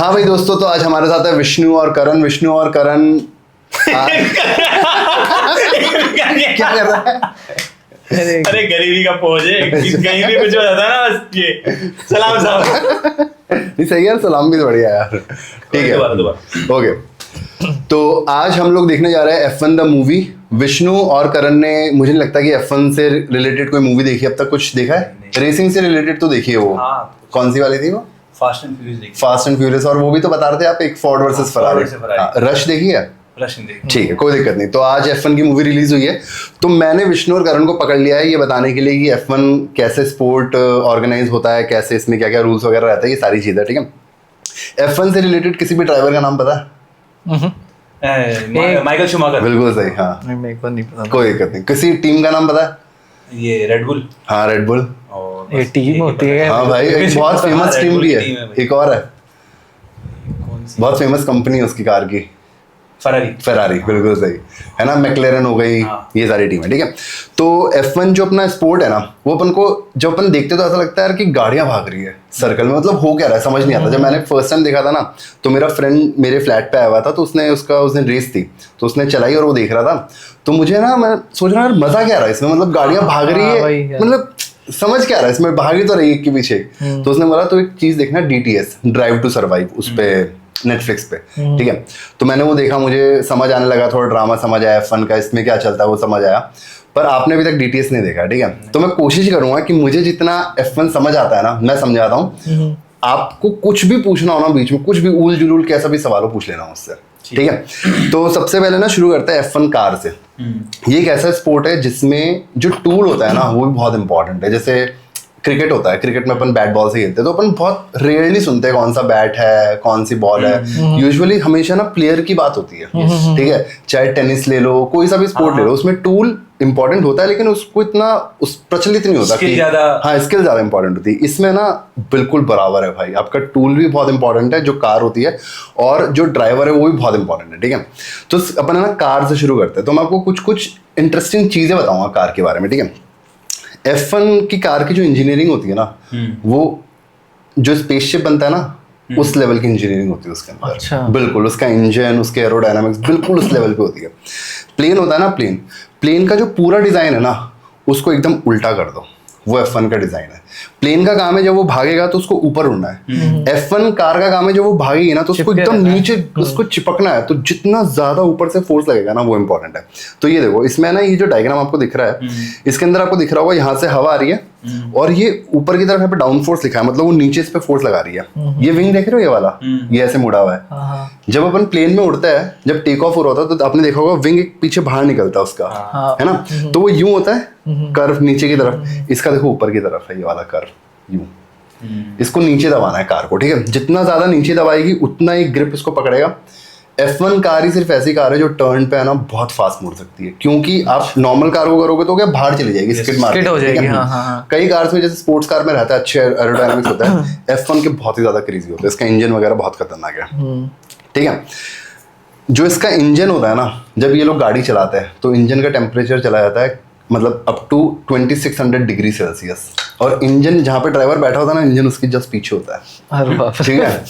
हाँ भाई दोस्तों, तो आज हमारे साथ है विष्णु और करण। विष्णु और करण क्या कर रहा है? अरे गरीबी का पोज है, कहीं भी कुछ हो जाता है ना, बस ये सलाम साहब। नहीं सही यार, सलाम भी तो बढ़िया यार। ठीक है, दोबारा। ओके। तो आज हम लोग देखने जा रहे हैं F1 द मूवी। विष्णु और करण ने, मुझे नहीं लगता कि F1 से रिलेटेड कोई मूवी देखी अब तक। कुछ देखा है रेसिंग से रिलेटेड? तो देखी है वो। हाँ, कौन सी वाली थी वो? फास्ट एंड फ्यूरियस देखी। Fast and furious. और वो भी तो बता रहे थे आप, एक फोर्ड वर्सेस फरारी। रश देखी है? रश देखी। ठीक है, कोई दिक्कत नहीं। तो आज F1 की मूवी रिलीज हुई है, तो मैंने विष्णु और करण को पकड़ लिया है ये बताने के लिए कि F1 कैसे स्पोर्ट ऑर्गेनाइज होता है, कैसे इसमें क्या क्या रूल्स वगैरह रहता है, ये सारी चीजें। ठीक है, F1 से रिलेटेड किसी भी ड्राइवर का नाम पता है? Michael Schumacher. बिल्कुल सही। हाँ, मेरे को नहीं पता। कोई दिक्कत नहीं। किसी टीम का नाम पता है? ये रेड बुल। हाँ, रेड बुल। और ये टीम होती है। हाँ भाई, एक बहुत फेमस Red टीम Bull भी की है, team है भाई। एक और है, कौन सी? बहुत फेमस कंपनी है उसकी कार की, फरारी। फेरारी। बिल्कुल सही है ना, मैक्लेरन हो गई। हाँ। ये सारी टीम है। ठीक है, तो F1 जो अपना स्पोर्ट है ना, वो अपन को जब अपन देखते तो ऐसा लगता है यार कि गाड़ियां भाग रही है सर्कल में, मतलब हो क्या रहा है समझ नहीं आता। जब मैंने फर्स्ट टाइम देखा था ना, तो मेरा फ्रेंड मेरे फ्लैट पे आया हुआ था, तो उसने उस दिन रेस थी तो उसने चलाई और वो देख रहा था। तो मुझे ना, मैं सोच रहा यार मजा क्या आ रहा है इसमें, मतलब गाड़ियां भाग रही है, मतलब समझ क्या आ रहा है इसमें, भाग ही तो रही है एक के पीछे। तो उसने बोला तो एक चीज देखना, DTS, ड्राइव टू सर्वाइव, उस पे नेटफ्लिक्स पे। ठीक है, तो मैंने वो देखा, मुझे समझ आने लगा, थोड़ा ड्रामा समझ आया F1 का, इसमें क्या चलता है वो समझ आया। पर आपने अभी तक DTS नहीं देखा। ठीक है, तो मैं कोशिश करूंगा कि मुझे जितना F1 समझ आता है ना, मैं समझाता हूँ। आपको कुछ भी पूछना हो ना बीच में, कुछ भी उल जुलूल कैसा भी सवाल हो, पूछ लेना मुझसे। ठीक है, तो सबसे पहले ना शुरू करते हैं F1 कार से। ये एक ऐसा स्पोर्ट है जिसमें जो टूल होता है ना, वो भी बहुत इंपॉर्टेंट है। जैसे क्रिकेट होता है, क्रिकेट में अपन बैट बॉल से खेलते हैं, तो अपन बहुत रेयरली सुनते हैं कौन सा बैट है, कौन सी बॉल है। यूजुअली हमेशा ना प्लेयर की बात होती है। ठीक है, चाहे टेनिस ले लो, कोई सा भी स्पोर्ट ले लो, उसमें टूल इंपॉर्टेंट होता है, लेकिन उसको इतना प्रचलित नहीं होता कि हाँ, स्किल ज्यादा इंपॉर्टेंट होती है। इसमें ना बिल्कुल बराबर है भाई, आपका टूल भी बहुत इंपॉर्टेंट है जो कार होती है, और जो ड्राइवर है वो भी बहुत इंपॉर्टेंट है। ठीक है, तो अपन है ना कार से शुरू करते हैं। तो मैं आपको कुछ कुछ इंटरेस्टिंग चीजें बताऊंगा कार के बारे में। ठीक है, F1 की कार की जो इंजीनियरिंग होती है ना, वो जो स्पेसशिप बनता है ना, उस लेवल की इंजीनियरिंग होती है उसके अंदर। अच्छा। बिल्कुल, उसका इंजन, उसके एरोडायनामिक्स बिल्कुल उस लेवल पे होती है। प्लेन होता है ना, प्लेन का जो पूरा डिजाइन है ना, उसको एकदम उल्टा कर दो, वो F1 का डिजाइन है। प्लेन का काम है जब वो भागेगा तो उसको ऊपर उड़ना है। F1 कार का काम है जब वो भागेगी ना, तो उसको एकदम नीचे उसको चिपकना है। तो जितना ज्यादा ऊपर से फोर्स लगेगा ना, वो इंपॉर्टेंट है। तो ये देखो, इसमें ना ये जो डायग्राम आपको दिख रहा है, इसके अंदर आपको दिख रहा होगा यहाँ से हवा आ रही है, और ये ऊपर की तरफ यहाँ पे डाउन फोर्स लिखा है, मतलब वो नीचे इस पे फोर्स लगा रही है। ये विंग देख रहे हो, ये वाला, ये ऐसे मुड़ा हुआ है। जब अपन प्लेन में उड़ता है, जब टेक ऑफ हो रहा होता है, तो आपने देखा होगा विंग एक पीछे बाहर निकलता है उसका, है ना। तो वो यूं होता है कर्व नीचे की तरफ, इसका देखो ऊपर की तरफ है ये वाला कर्व, यूं। इसको नीचे दबाना है कार को। ठीक है, जितना ज्यादा नीचे दबाएगी उतना ही ग्रिप इसको पकड़ेगा। F1 कार ही सिर्फ ऐसी कार है जो टर्न पे है ना बहुत फास्ट मुड़ सकती है, क्योंकि आप नॉर्मल कार को करोगे तो क्या बाहर चली जाएगी, स्किड मार हो जाएगी। हाँ। कई कार्स में जैसे स्पोर्ट्स कार में रहता है, अच्छे एरोडायनामिक्स होता है, F1 के बहुत ही ज्यादा क्रेजी होता है, इसका इंजन वगैरह बहुत खतरनाक है। ठीक है, जो इसका इंजन होता है ना, जब ये लोग गाड़ी चलाते हैं तो इंजन का टेम्परेचर चला जाता है मतलब अप टू 2600 डिग्री सेल्सियस, और इंजन जहाँ पे ड्राइवर बैठा होता है ना, इंजन उसकी जस्ट पीछे होता है। ठीक है,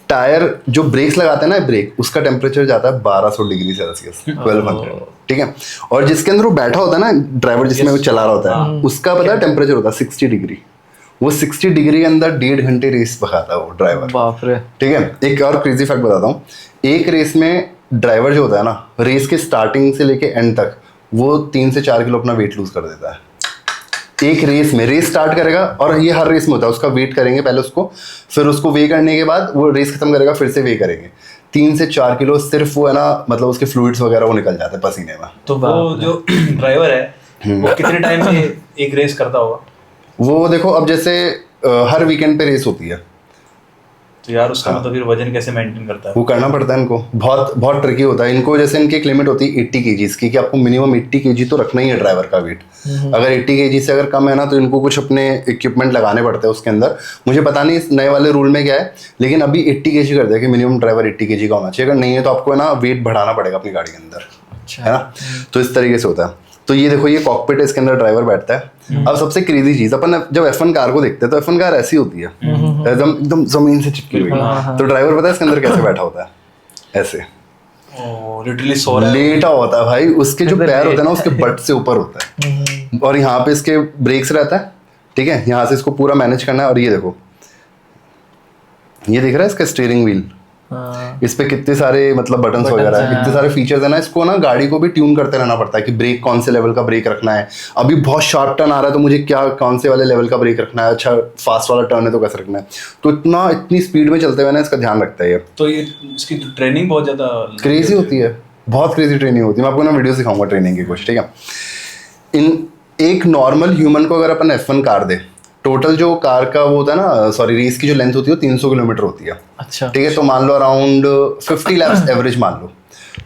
टायर जो ब्रेक्स लगाते हैं ना, ब्रेक, उसका टेम्परेचर जाता है 1200 डिग्री सेल्सियस, 1200। ठीक है, और जिसके अंदर वो बैठा होता है ना ड्राइवर, जिसमें वो चला रहा होता है, उसका पता है टेम्परेचर होता है 60 डिग्री। वो 60 डिग्री के अंदर 1.5 घंटे रेस भगाता है वो ड्राइवर। बाप रे। ठीक है, एक और क्रेजी फैक्ट बताता हूँ। एक रेस में ड्राइवर जो होता है ना, रेस के स्टार्टिंग से लेके एंड तक वो 3 से 4 किलो अपना वेट लूज कर देता है एक रेस में। रेस स्टार्ट करेगा, और ये हर रेस में होता है, उसका वेट करेंगे पहले उसको, फिर उसको वे करने के बाद वो रेस खत्म करेगा, फिर से वे करेंगे। 3 से 4 किलो सिर्फ वो है ना, मतलब उसके फ्लूइड्स वगैरह वो निकल जाते हैं पसीने में। तो वो जो ड्राइवर है वो कितने टाइम में एक रेस करता होगा? वो देखो, अब जैसे हर वीकेंड पे रेस होती है, तो यार उसका मतलब फिर वजन कैसे मेंटेन करता है? वो करना पड़ता है इनको, बहुत बहुत ट्रिकी होता है इनको। जैसे इनकी एक लिमिट होती है 80 kg की, कि आपको मिनिमम 80 kg तो रखना ही है ड्राइवर का वेट। अगर 80 kg से अगर कम है ना, तो इनको कुछ अपने इक्विपमेंट लगाने पड़ते हैं उसके अंदर। मुझे पता नहीं इस नए वाले रूल में क्या है, लेकिन अभी 80 kg कर दिया कि मिनिमम ड्राइवर 80 kg का होना चाहिए। अगर नहीं है तो आपको है ना वेट बढ़ाना पड़ेगा अपनी गाड़ी के अंदर, है ना। तो इस तरीके से होता है। तो ये देखो, ये कॉकपिट है, इसके अंदर ड्राइवर बैठता है। अब सबसे क्रेजी चीज, अपन जब F1 कार को देखते हैं तो F1 कार ऐसी होती है, एकदम एकदम जमीन से चिपकी हुई। तो ड्राइवर पता है इसके अंदर कैसे बैठा होता है? ऐसे लिटरली सो रहा है, लेटा होता है भाई। उसके जो पैर होते हैं ना, उसके बट से ऊपर होता है, और यहाँ पे इसके ब्रेक्स रहता है, ठीक है, यहाँ से इसको पूरा मैनेज करना है। और ये देखो, ये दिख रहा है इसका स्टीयरिंग व्हील, इस पे कितने सारे मतलब बटन्स वगैरह है, कितने सारे फीचर्स है ना। इसको ना गाड़ी को भी ट्यून करते रहना पड़ता है कि ब्रेक कौन से लेवल का ब्रेक रखना है, अभी बहुत शार्प टर्न आ रहा है तो मुझे क्या कौन से वाले लेवल का ब्रेक रखना है, अच्छा फास्ट वाला टर्न है तो कैसे रखना है। तो इतनी स्पीड में चलते हुए ना इसका ध्यान रखता है ये। तो ये इसकी ट्रेनिंग बहुत ज्यादा क्रेजी होती है, बहुत क्रेजी ट्रेनिंग होती है। मैं आपको ना वीडियो सिखाऊंगा ट्रेनिंग की कुछ, ठीक है। एक नॉर्मल ह्यूमन को अगर अपन F1 कार दे, टोटल जो कार का वो होता है ना, सॉरी, रेस की जो लेंथ होती है वो 300 किलोमीटर होती है। अच्छा, ठीक है, तो मान लो अराउंड 50 लैप्स एवरेज मान लो।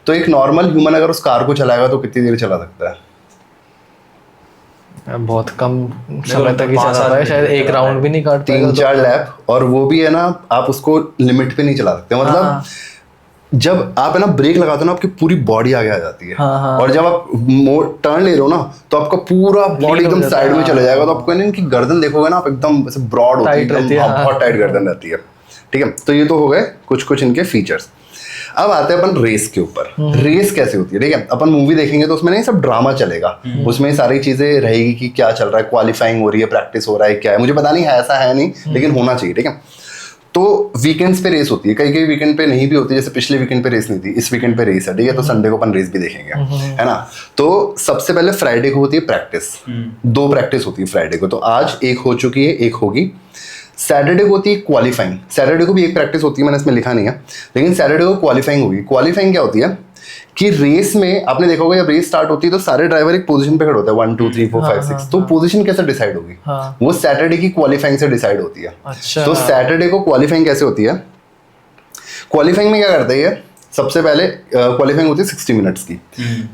तो एक नॉर्मल ह्यूमन अगर उस कार को चलाएगा तो कितनी देर चला सकता है? बहुत कम समय तक ही चला पाए, शायद एक राउंड भी नहीं काट पाएगा। 3-4 लैप, और वो भी है ना, आप उसको लिमिट पे नहीं चला सकते। मतलब जब आप है ना ब्रेक लगाते हो ना, आपकी पूरी बॉडी आगे आ जाती है। और जब आप टर्न ले रहे हो ना, तो आपका पूरा बॉडी एकदम साइड में चला जाएगा। तो आपको ना इनकी गर्दन देखोगे ना, आप एकदम ऐसे ब्रॉड होती है, एकदम बहुत टाइट गर्दन रहती है। ठीक है, तो ये तो हो गए कुछ इनके फीचर्स। अब आते हैं अपन रेस के ऊपर। रेस कैसे होती है? ठीक है, अपन मूवी देखेंगे तो उसमें ना ये सब ड्रामा चलेगा, उसमें सारी चीजें रहेगी कि क्या चल रहा है, क्वालिफाइंग हो रही है, प्रैक्टिस हो रहा है, क्या है मुझे पता नहीं है, ऐसा है नहीं, लेकिन होना चाहिए। ठीक है, तो वीकेंड्स पे रेस होती है, कई वीकेंड पे नहीं भी होती, जैसे पिछले वीकेंड पे रेस नहीं थी, इस वीकेंड पे रेस है। ठीक है, तो संडे को अपन रेस भी देखेंगे, है ना। तो सबसे पहले फ्राइडे को होती है प्रैक्टिस, 2 प्रैक्टिस होती है फ्राइडे को। तो आज एक हो चुकी है, एक होगी। सैटरडे को होती है क्वालिफाइंग, सैटरडे को भी एक प्रैक्टिस होती है, मैंने इसमें लिखा नहीं है, लेकिन सैटरडे को क्वालिफाइंग होगी। क्वालिफाइंग क्या होती है कि रेस में आपने देखा होगा जब रेस स्टार्ट होती है तो सारे ड्राइवर एक पोजीशन पे खड़े होते हैं, 1 2 3 4 5 6। तो पोजीशन कैसे डिसाइड होगी? वो सैटरडे की क्वालिफाइंग से डिसाइड होती है। अच्छा। तो सैटरडे को क्वालिफाइंग कैसे होती है? क्वालिफाइंग में क्या करते हैं, सबसे पहले क्वालिफाइंग होती है 60 मिनट्स की।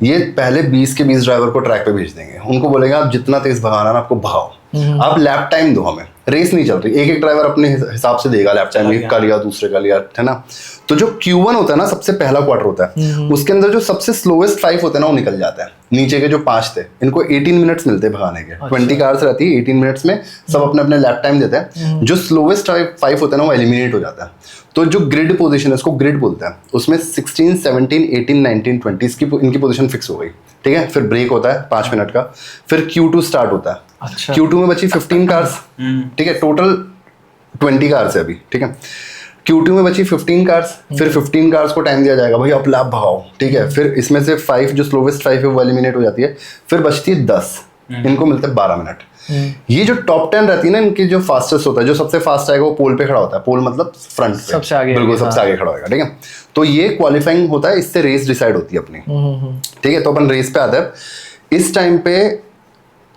ये पहले 20 के 20 ड्राइवर को ट्रैक पे भेज देंगे, उनको बोलेंगे आप जितना तेज भगाना ना आपको भगाओ, आप लैप टाइम दो हमें, रेस नहीं चल रही। एक ड्राइवर अपने हिसाब से देगा लैप टाइम, एक का लिया, दूसरे का लिया, है ना। तो जो Q1 होता है ना, सबसे पहला क्वार्टर होता है, उसके अंदर जो सबसे स्लोएस्ट 5 होते हैं ना वो निकल जाता है। नीचे के जो 5 थे इनको 18 मिनट्स मिलते हैं भगाने के। 20 कार्स रहती है, 18 मिनट्स में सब अपने अपने लैप टाइम देते हैं। जो स्लोएस्ट 5 होते हैं ना वो एलिमिनेट हो जाता है। तो जो ग्रिड पोजीशन है, इसको ग्रिड बोलते हैं, उसमें 16 17 18 19 20 की इनकी पोजीशन फिक्स हो गई। ठीक है, फिर ब्रेक होता है 5 मिनट का, फिर Q2 स्टार्ट होता है। अच्छा। Q2 में बची 15 कार्स, ठीक है, टोटल 20 कार्स है अभी। ठीक है, Q2 में बची 15 कार्स, फिर 15 कार्स को टाइम दिया जाएगा, भाई आप लैप भगाओ। ठीक है, फिर इसमें से 5 जो स्लोवेस्ट 5 है वो एलिमिनेट हो जाती है, फिर बचती है 10, इनको मिलते हैं 12 मिनट। ये जो टॉप 10 रहती है ना, इनकी जो फास्टेस्ट होता है, जो सबसे फास्ट आएगा वो पोल पे खड़ा होता है। पोल मतलब फ्रंट पे, सबसे आगे, बिल्कुल सबसे आगे खड़ा होगा। ठीक है, तो ये क्वालिफाइंग होता है, इससे रेस डिसाइड होती है अपनी। ठीक है, तो अपन रेस पे आते हैं। इस टाइम पे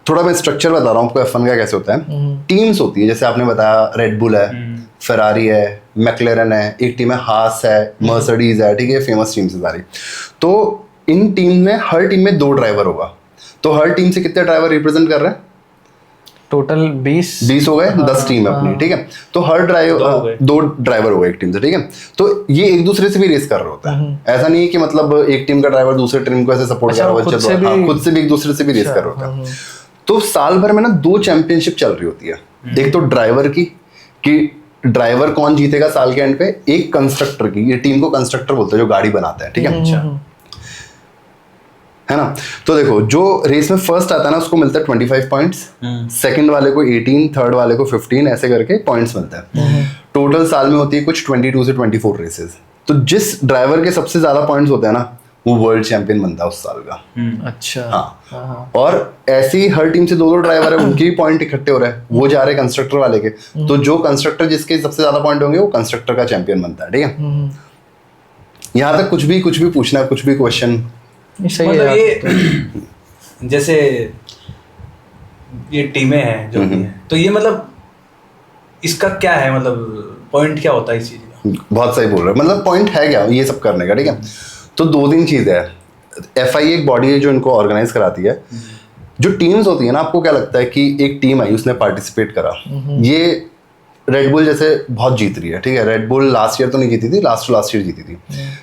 थोड़ा मैं स्ट्रक्चर बता रहा हूँ आपको F1 का कैसे होता है। टीम्स होती है, जैसे आपने बताया रेड बुल है, फेरारी है, मैक्लेरन है, एक टीम है हास है, मर्सिडीज है। ठीक है, फेमस टीम्स है सारी। तो इन टीम में हर टीम में 2 ड्राइवर होगा। तो हर टीम से कितने ड्राइवर रिप्रेजेंट कर रहे हैं? टोटल 20 हो गए, 10 टीम है अपनी। ठीक है, तो हर ड्राइवर 2 ड्राइवर हो गए एक टीम से। ठीक है, तो ये एक दूसरे से भी रेस कर रहे होता है। ऐसा नहीं है कि मतलब एक टीम का ड्राइवर दूसरे टीम को ऐसे सपोर्ट कर रहा है, खुद से भी एक दूसरे से भी रेस कर रहा होता है। तो साल भर में ना 2 चैंपियनशिप चल रही होती है। एक तो ड्राइवर की, कि ड्राइवर कौन जीतेगा साल के एंड पे, एक कंस्ट्रक्टर की, ये टीम को कंस्ट्रक्टर बोलते हैं जो गाड़ी बनाता है। ठीक है, है ना। तो देखो, जो रेस में फर्स्ट आता है ना उसको मिलता है 25 पॉइंट्स, सेकंड वाले को 18, थर्ड वाले को 15, ऐसे करके पॉइंट्स मिलते हैं। टोटल साल में होती है कुछ 22 से 24 रेसेस। तो जिस ड्राइवर के सबसे ज्यादा पॉइंट्स होते हैं ना, वो वर्ल्ड चैंपियन बनता है उस साल का। अच्छा। हाँ, और ऐसी ही हर टीम से 2 ड्राइवर है, उनके भी पॉइंट इकट्ठे हो रहे हैं, वो जा रहे हैं कंस्ट्रक्टर वाले के। तो जो कंस्ट्रक्टर जिसके सबसे ज्यादा पॉइंट होंगे वो कंस्ट्रक्टर का चैंपियन बनता है। ठीक है, यहाँ तक कुछ भी पूछना, कुछ भी क्वेश्चन? सही है। ये जैसे ये टीमें हैं जो भी हैं, तो ये मतलब इसका क्या है, मतलब पॉइंट क्या होता है इस चीज का? बहुत सही बोल रहे हो, मतलब पॉइंट है क्या ये सब करने का। ठीक है, तो 2-3 चीजें है। FIA एक बॉडी है जो इनको ऑर्गेनाइज कराती है। जो टीम्स होती है ना, आपको क्या लगता है कि एक टीम आई, उसने पार्टिसिपेट करा, ये रेड बुल जैसे बहुत जीत रही है, ठीक है, रेड बुल लास्ट ईयर तो नहीं जीती थी, लास्ट ईयर जीती थी।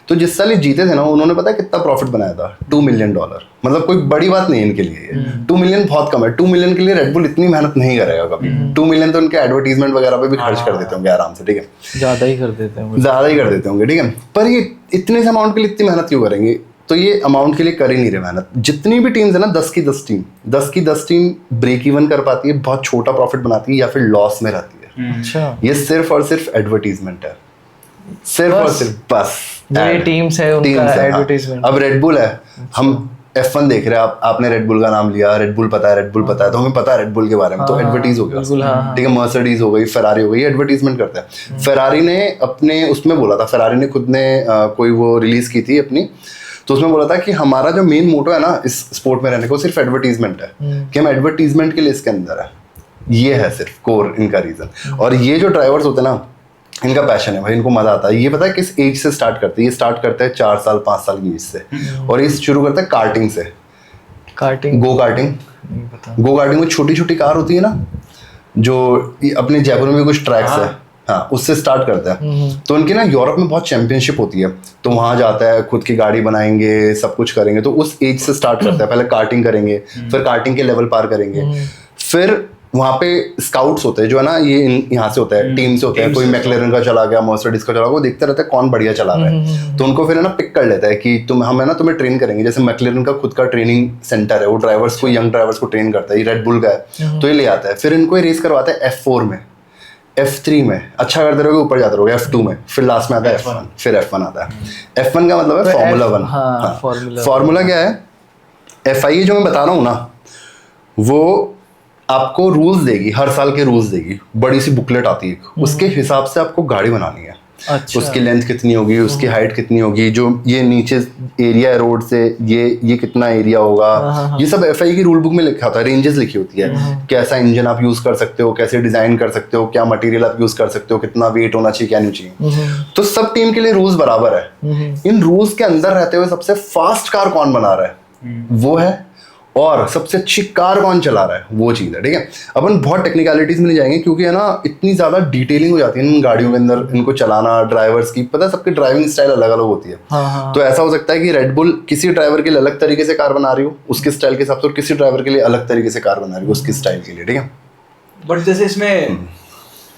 तो जिस साल ये जीते थे ना, उन्होंने पता है कितना प्रॉफिट बनाया था? $2 मिलियन। मतलब कोई बड़ी बात नहीं है इनके लिए ये। 2 मिलियन बहुत कम है। 2 मिलियन के लिए रेड बुल इतनी मेहनत नहीं करेगा कभी। 2 मिलियन तो उनके एडवर्टीजमेंट वगैरह पे भी खर्च कर देते होंगे आराम से, ठीक है, ज्यादा ही कर देते हैं। ज्यादा ही कर देते होंगे, ठीक है। पर ये इतने से अमाउंट के लिए इतनी मेहनत क्यों करेंगे? तो ये अमाउंट के लिए कर ही नहीं रहे मेहनत। जितनी भी टीम्स है ना, 10 की 10 टीम ब्रेक इवन कर पाती है, बहुत छोटा प्रॉफिट बनाती है या फिर लॉस में रहती है। अच्छा, ये सिर्फ और सिर्फ एडवर्टीजमेंट है, सिर्फ और सिर्फ, बस जो ये टीम्स है उनका एडवर्टाइजमेंट। अब रेड बुल है, हम F1 देख रहे हैं, आपने रेड बुल का नाम लिया, रेड बुल पता है, तो हमें पता है रेड बुल के बारे में, तो एडवर्टीज हो गया, ठीक है। मर्सिडीज हो गई, फेरारी हो गई, एडवर्टीजमेंट करते हैं। फेरारी ने अपने उसमें बोला था, फेरारी ने खुद ने कोई वो रिलीज की थी अपनी, तो उसमें बोला था कि हमारा जो मेन मोटो है ना इस स्पोर्ट में रहने को, सिर्फ एडवर्टीजमेंट है, कि हम एडवर्टीजमेंट के लिए इसके अंदर है। ये है सिर्फ कोर इनका रीजन। और ये जो ड्राइवर्स होते हैं ना, इनका पैशन है भाई, इनको मजा आता है। ये पता है किस एज से स्टार्ट करते हैं? ये स्टार्ट करते हैं 4 साल 5 साल की एज से, और ये शुरू करते हैं कार्टिंग से। कार्टिंग, गो कार्टिंग, नहीं पता। गो कार्टिंग में छोटी छोटी कार होती है ना, जो अपने जयपुर में कुछ ट्रैक्स है, हाँ, उससे स्टार्ट करता है। तो उनकी ना यूरोप में बहुत चैंपियनशिप होती है, तो वहां जाता है, खुद की गाड़ी बनाएंगे, सब कुछ करेंगे। तो उस एज से स्टार्ट करता है, पहले कार्टिंग करेंगे, फिर कार्टिंग के लेवल पार करेंगे, फिर वहाँ पे स्काउट्स होते हैं जो है ना, ये यहाँ से होता है, टीम से होता है, कोई मैक्लेरन का चला गया, मर्सिडीज का चला गया, वो देखते रहते हैं कौन बढ़िया चला रहा है, तो उनको फिर है ना पिक कर लेता है कि हम है ना तुम्हें ट्रेन करेंगे। जैसे मैक्लेरन का खुद का ट्रेनिंग सेंटर है, वो ड्राइवर्स को, यंग ड्राइवर्स को ट्रेन करता है। ये रेड बुल का है, तो ये ले आता है, फिर इनको ये रेस करवाता है F4 में, F3 में, अच्छा करते रहोगे ऊपर जाते रहोगे, F2 में, फिर लास्ट में आता है F1, फिर F1 आता है। F1 का मतलब है फॉर्मूला 1। हाँ, फॉर्मूला क्या है? FIA जो मैं बता रहा हूँ ना, वो आपको रूल्स देगी, हर साल के रूल्स देगी, बड़ी सी बुकलेट आती है, उसके हिसाब से आपको गाड़ी बनानी है। अच्छा। उसकी लेंथ कितनी होगी, उसकी हाइट कितनी होगी, जो ये नीचे एरिया है रोड से, ये कितना एरिया होगा, ये सब FIA की रूल बुक में लिखा होता है, रेंजेस लिखी होती है, कैसा इंजन आप यूज कर सकते हो, कैसे डिजाइन कर सकते हो, क्या मटेरियल आप यूज कर सकते हो, कितना वेट होना चाहिए, क्या नहीं चाहिए। तो सब टीम के लिए रूल्स बराबर है। इन रूल्स के अंदर रहते हुए सबसे फास्ट कार कौन बना रहा है, वो है, और सबसे अच्छी कार कौन चला रहा है, वो चीज़ है, ठीक है। अपन बहुत टेक्निकलिटीज में नहीं जाएंगे, क्योंकि है ना इतनी ज़्यादा डिटेलिंग हो जाती है इन गाड़ियों के अंदर, इनको चलाना, ड्राइवर्स की, पता है सबकी ड्राइविंग स्टाइल अलग अलग होती है। तो ऐसा हो सकता है कि रेड बुल किसी ड्राइवर के लिए अलग तरीके से कार बना रही हो उसके स्टाइल के हिसाब से, और किसी ड्राइवर के लिए अलग तरीके से कार बना रही हो उसकी स्टाइल के लिए, ठीक है। बट जैसे इसमें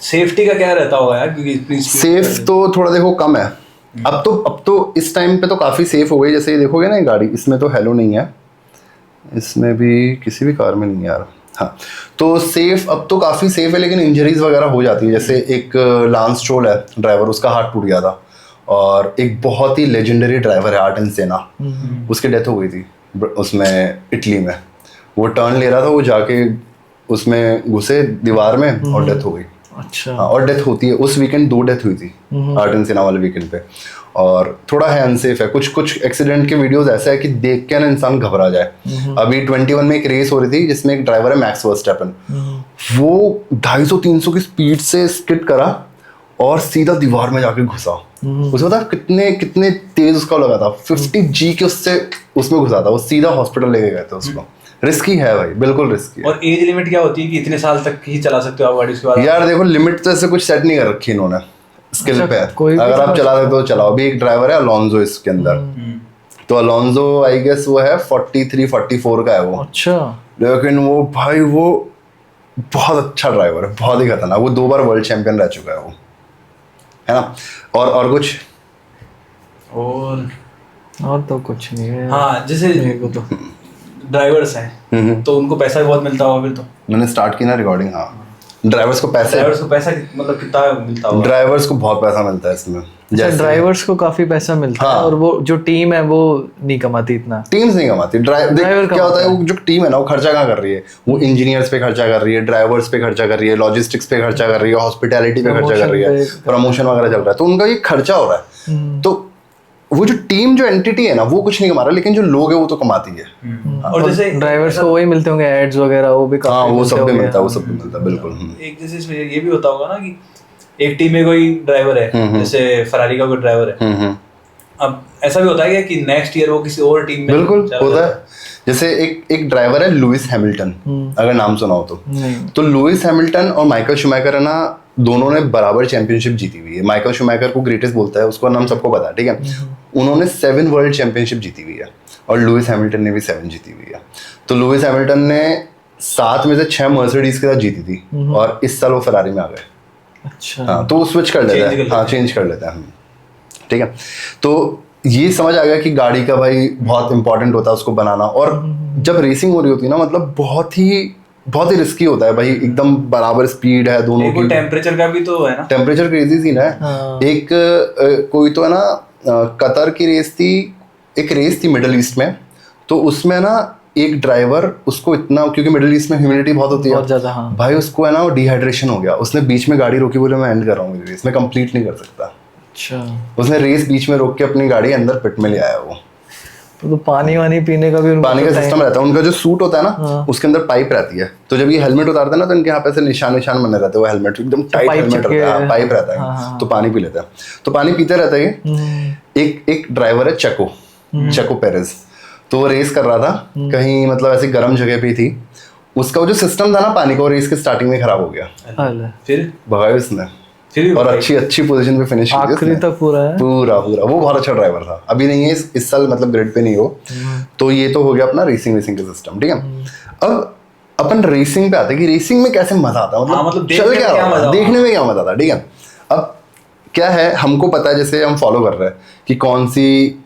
सेफ्टी का क्या रहता होगा यार, क्योंकि सेफ तो थोड़ा देखो कम है। अब तो इस टाइम पे तो काफ़ी सेफ हो गई। जैसे ये देखोगे ना, ये गाड़ी, इसमें तो हेलो नहीं है, इसमें भी किसी भी कार में नहीं है यार, हाँ, तो सेफ अब तो काफ़ी सेफ है, लेकिन इंजरीज वगैरह हो जाती है। जैसे एक लांस स्ट्रोल है ड्राइवर, उसका हाथ टूट गया था, और एक बहुत ही लेजेंडरी ड्राइवर है आर्टन सेना, उसकी डेथ हो गई थी उसमें, इटली में। वो टर्न ले रहा था, वो जाके उसमें घुसे दीवार में और डेथ हो गई। अच्छा। हाँ, और डेथ होती है उस वीकेंड, 2 डेथ हुई थी आर्टन सेना वाले वीकेंड पे, और थोड़ा है अनसेफ है। कुछ एक्सीडेंट के वीडियोस ऐसा है कि देख के ना इंसान घबरा जाए। अभी 21 में एक रेस हो रही थी जिसमें एक ड्राइवर है मैक्स वर्स्टैपेन, वो 250-300 की स्पीड से स्किड करा और सीधा दीवार में जाके घुसा। उसे पता कितने तेज उसका लगा था, 50G के उसमें घुसा था, वो सीधा हॉस्पिटल लेके गए थे उसको। रिस्की है भाई, बिल्कुल रिस्की है। और एज लिमिट क्या होती है कि इतने साल तक ही चला सकते हो आप गाड़ी, उसके बाद? यार देखो, लिमिट तो ऐसे कुछ सेट नहीं कर रखी इन्होंने, स्किल अच्छा, पे अगर आप चला सकते हो चलाओ। अभी एक ड्राइवर है अलोंजो इसके अंदर, तो अलोंजो आई गेस वो है 43-44 का है वो। अच्छा। लेकिन वो भाई वो बहुत अच्छा ड्राइवर है, बहुत ही खतरनाक। वो 2 बार वर्ल्ड चैंपियन रह चुका है वो, है ना। और कुछ और तो कुछ नहीं है। हाँ, जैसे मेरे को तो ड्राइवर्स हैं तो उनको पैसा भी बहुत मिलता होगा फिर तो। मैंने स्टार्ट की ना रिकॉर्डिंग, हाँ, ड्राइवर्स को पैसा मतलब कितना मिलता होगा? ड्राइवर्स को बहुत पैसा मिलता है इसमें। जैसे ड्राइवर्स को काफी पैसा मिलता है, और वो जो टीम है वो नहीं कमाती इतना। टीम्स नहीं कमाती, ड्राइवर क्या होता है, वो जो टीम है ना वो खर्चा कहाँ कर रही है, वो इंजीनियर्स पे खर्चा कर रही है, ड्राइवर्स पे खर्चा कर रही है, लॉजिस्टिक्स पे खर्चा कर रही है, हॉस्पिटैलिटी पे खर्चा कर रही है, प्रमोशन वगैरह चल रहा है, तो उनका ये खर्चा हो रहा है। तो वो जो टीम, जो एंटिटी है ना, वो कुछ नहीं कमा रहा, लेकिन जो लोग है वो तो कमाती है। और जैसे ड्राइवर्स को वही मिलते होंगे, एड्स वगैरह, वो भी हाँ, वो सब भी मिलता है, वो सब भी मिलता है, बिल्कुल। एक जैसे इसमें ये भी होता होगा ना कि एक टीम में कोई ड्राइवर है, जैसे फरारी का कोई ड्राइवर है, अब ऐसा भी होता है कि नेक्स्ट ईयर वो किसी और टीम में, बिल्कुल होता है। जैसे एक ड्राइवर है लुइस हैमिल्टन, अगर नाम सुना हो तो लुइस हैमिल्टन और माइकल शूमेकर है ना, दोनों ने बराबर चैंपियनशिप जीती हुई है। माइकल शूमैकर को ग्रेटेस्ट बोलता है, उसका नाम सबको पता है, ठीक है। उन्होंने 7 वर्ल्ड चैंपियनशिप जीती हुई है और लुइस हैमिल्टन ने भी 7 जीती हुई है। तो लुइस हैमिल्टन ने 7 में से 6 मर्सिडीज के साथ जीती थी और इस साल वो फरारी में आ गए। अच्छा। हाँ, तो वो स्विच कर लेता है, हाँ चेंज कर लेता है, ठीक है। तो ये समझ आ गया कि गाड़ी का भाई बहुत इंपॉर्टेंट होता है उसको बनाना, और जब रेसिंग हो रही होती है ना, मतलब बहुत ही रिस्की होता है भाई, एकदम बराबर स्पीड है दोनों की। टेम्परेचर का भी तो है ना, टेम्परेचर क्रेजी सीन है। एक कोई तो है ना, कतर की रेस थी, एक रेस थी मिडिल ईस्ट में, तो उसमें ना एक ड्राइवर उसको इतना, क्योंकि मिडिल ईस्ट में ह्यूमिडिटी बहुत होती है, बहुत ज्यादा, हाँ। भाई उसको है ना वो डिहाइड्रेशन हो गया, उसने बीच में गाड़ी रोकी, बोले मैं एंड कर रहा हूँ रेस, मैं कंप्लीट नहीं कर सकता। अच्छा। उसने रेस बीच में रोक के अपनी गाड़ी अंदर पिट में ले आया वो। तो पानी वानी पीने का भी उनका पानी का सिस्टम रहता है, उनका जो सूट होता है ना, हाँ। उसके अंदर पाइप रहती है, तो जब ये हेलमेट उतारते हैं ना, तो इनके यहाँ पे से निशान बने रहते हैं, वो हेलमेट एकदम टाइट हेलमेट रहता है, पाइप रहता है, तो पानी पी लेता है। तो पानी पीते रहता है। एक ड्राइवर है चेको पेरेज, तो वो रेस कर रहा था कहीं, मतलब ऐसी गर्म जगह पे थी, उसका वो जो सिस्टम था ना पानी का, वो रेस के स्टार्टिंग में खराब हो गया, फिर भगाया उसने, फिर और अच्छी पोजीशन पे फिनिश की आखिरी तक पूरा है। पूरा वो बहुत अच्छा ड्राइवर था, अभी नहीं है इस साल, मतलब ग्रिड पे नहीं हो। तो ये तो हो गया अपना रेसिंग का सिस्टम, ठीक है। अब अपन रेसिंग पे आते हैं कि रेसिंग में कैसे मजा आता है, मतलब चल क्या रहा है, देखने में क्या मजा आता है, ठीक है। अब क्या है, हमको पता है, जैसे हम फॉलो कर रहे हैं कि कौन सी